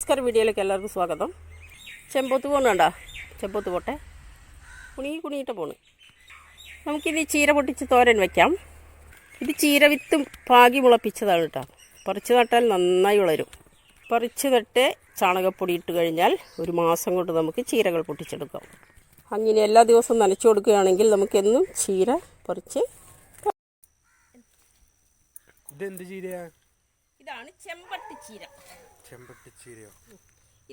നമസ്കാരം, വീഡിയോയിലേക്ക് എല്ലാവർക്കും സ്വാഗതം. ചെമ്പോത്ത് പോകുന്നുണ്ടോ? ചെമ്പോത്ത് പോട്ടെ, കുണിയിട്ട് പോണ്. നമുക്കിത് ചീര പൊട്ടിച്ച് തോരൻ വയ്ക്കാം. ഇത് ചീര വിത്തും പാകി മുളപ്പിച്ചതാണ് കേട്ടോ. പറിച്ച് നട്ടാൽ നന്നായി വളരും. പറിച്ച് നട്ട് ചാണകപ്പൊടി ഇട്ട് കഴിഞ്ഞാൽ ഒരു മാസം കൊണ്ട് നമുക്ക് ചീരകൾ പൊട്ടിച്ചെടുക്കാം. അങ്ങനെ എല്ലാ ദിവസവും നനച്ചു കൊടുക്കുകയാണെങ്കിൽ നമുക്കെന്നും ചീര പറിച്ച്. ഇതെന്ത് ചീരയാ? ഇതാണ് ചെമ്പട്ടി ചീര. ചെമ്പട്ടി ചീരയോ?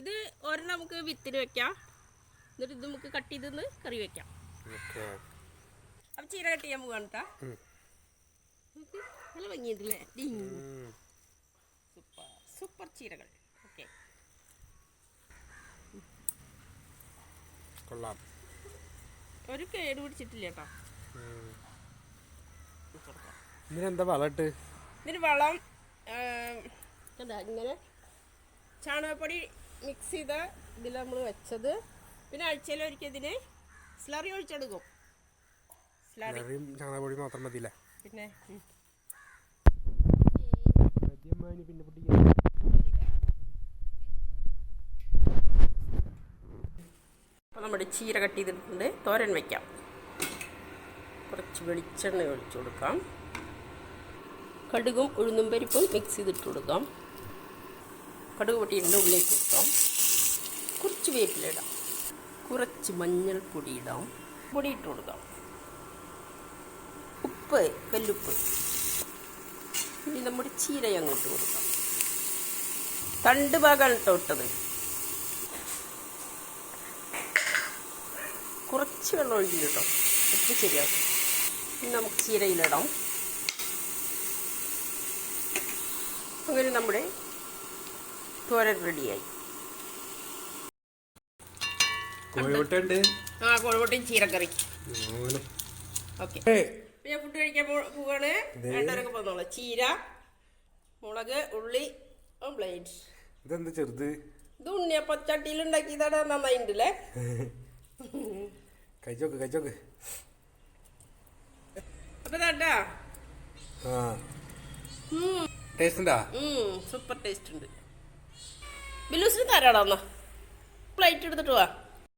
ഇത് ഒരെണ്ണം നമുക്ക് വിത്തിന് വെക്കാം, എന്നിട്ട് ഇത് നമുക്ക് കട്ട് ചെയ്ത് കറി വെക്കാം. അപ്പം ചീര കട്ട് ചെയ്യാൻ പോകാണ് കേട്ടോ. നല്ല ഭംഗിയുണ്ടല്ലേ? സൂപ്പർ സൂപ്പർ ചീരകൾ. ഓക്കെ, കൊള്ളാം. ഒരു കേട് പിടിച്ചിട്ടില്ല കേട്ടോ. ഇതിനെന്താ വളം ഇട്ട്? ഇതിന് വളം ഇങ്ങനെ ചാണകപ്പൊടി മിക്സ് ചെയ്ത ഇതിൽ നമ്മൾ വെച്ചത്. പിന്നെ ആഴ്ചയിൽ ഒരിക്കൽ ഇതിന് സ്ലറി ഒഴിച്ചെടുക്കും. ചാണകപ്പൊടി മാത്രം മതിയില്ല. പിന്നെ അപ്പോൾ നമ്മുടെ ചീര കട്ട് ചെയ്തിട്ടുണ്ട്. തോരൻ വയ്ക്കാം. കുറച്ച് വെളിച്ചെണ്ണ ഒഴിച്ചു കൊടുക്കാം. കടുകും ഉഴുന്നും പരിപ്പും മിക്സ് ചെയ്തിട്ട് കൊടുക്കാം. കടുക് പൊട്ടിയിട്ട് ഉള്ളിലേക്ക് കൊടുക്കാം. കുറച്ച് വേപ്പില ഇടാം. കുറച്ച് മഞ്ഞൾപ്പൊടി ഇടാം. പൊടി ഇട്ട് കൊടുക്കാം. ഉപ്പ്, കല്ലുപ്പ്. ഇനി നമ്മുടെ ചീര അങ്ങോട്ട് കൊടുക്കാം. തണ്ട് ഭാഗമാണ് കേട്ടോ ഇട്ടത്. കുറച്ച് വെള്ളം ഒഴിച്ചിട്ട് കേട്ടോ, ഉപ്പ് ശരിയാക്കും. ഇനി നമുക്ക് ചീരയിലിടാം. അങ്ങനെ നമ്മുടെ തോരൻ റെഡിയായി. കോഴിമുട്ടയും ചീരക്കറി. ഓക്കെ, ഞാൻ ഫുഡ് കഴിക്കാൻ പോവാണ്. രണ്ടരക്ക് പോന്നോളാം. ചീര, മുളക്, ഉള്ളി, ഓംപ്ലേറ്റ്. ഇതെന്താ ചെറുത്? ഇത് ഉണ്ണിയപ്പച്ചട്ടിയിൽ ഉണ്ടാക്കിയതാണ്. നന്നായിണ്ടല്ലേ? കഴിച്ചോക്ക്. അപ്പൊ താട്ടാ, ടേസ്റ്റ് ഉണ്ടാ? സൂപ്പർ ടേസ്റ്റ് ഉണ്ട്. ബില്ലൂസിന് തരാടാ. പ്ലേറ്റ് എടുത്തിട്ട് വാ.